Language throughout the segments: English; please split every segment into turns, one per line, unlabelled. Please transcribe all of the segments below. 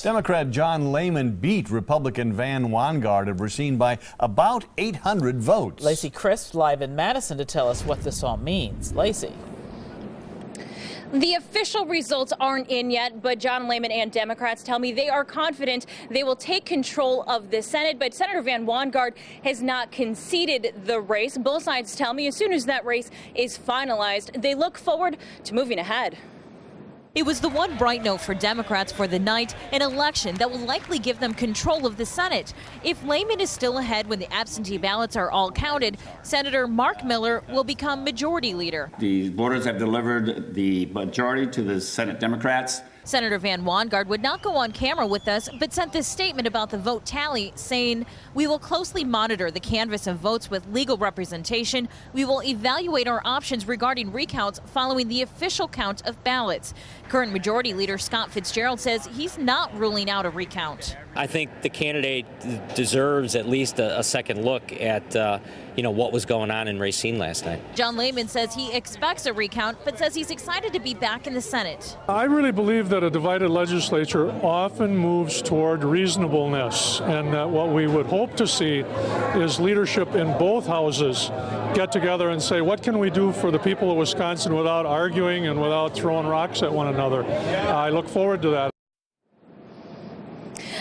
Democrat John Lehman beat Republican Van Wangard of Racine by about 800 votes.
Lacey Crisp live in Madison to tell us what this all means. Lacey.
The official results aren't in yet, but John Lehman and Democrats tell me they are confident they will take control of the Senate. But Senator Van Wangard has not conceded the race. Both sides tell me as soon as that race is finalized, they look forward to moving ahead.
It was the one bright note for Democrats for the night, an election that will likely give them control of the Senate. If Lehman is still ahead when the absentee ballots are all counted, Senator Mark Miller will become majority leader.
The voters have delivered the majority to the Senate Democrats.
Senator Van Wangard would not go on camera with us, but sent this statement about the vote tally, saying, "We will closely monitor the canvass of votes with legal representation. We will evaluate our options regarding recounts following the official count of ballots." Current Majority Leader Scott Fitzgerald says he's not ruling out a recount.
I think the candidate deserves at least a second look at what was going on in Racine last night.
John Lehman says he expects a recount, but says he's excited to be back in the Senate.
I really believe that a divided legislature often moves toward reasonableness, and that what we would hope to see is leadership in both houses get together and say, what can we do for the people of Wisconsin without arguing and without throwing rocks at one another? I look forward to that.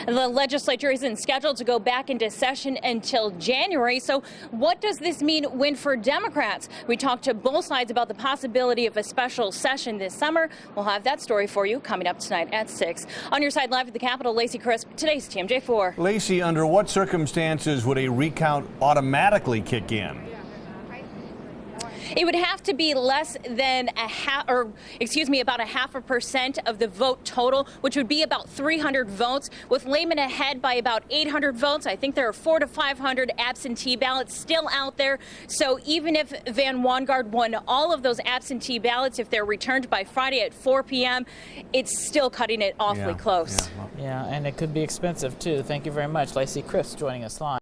The legislature isn't scheduled to go back into session until January. So what does this mean win for Democrats? We talked to both sides about the possibility of a special session this summer. We'll have that story for you coming up tonight at 6. On your side live at the Capitol, Lacey Crisp, today's TMJ4.
Lacey, under what circumstances would a recount automatically kick in?
It would have to be less than about 0.5% of the vote total, which would be about 300 votes. With Lehman ahead by about 800 votes, I think there are 400 to 500 absentee ballots still out there. So even if Van Wangard won all of those absentee ballots, if they're returned by Friday at 4 p.m., it's still cutting it awfully close.
Yeah, and it could be expensive too. Thank you very much, Lacey Crisp, joining us live.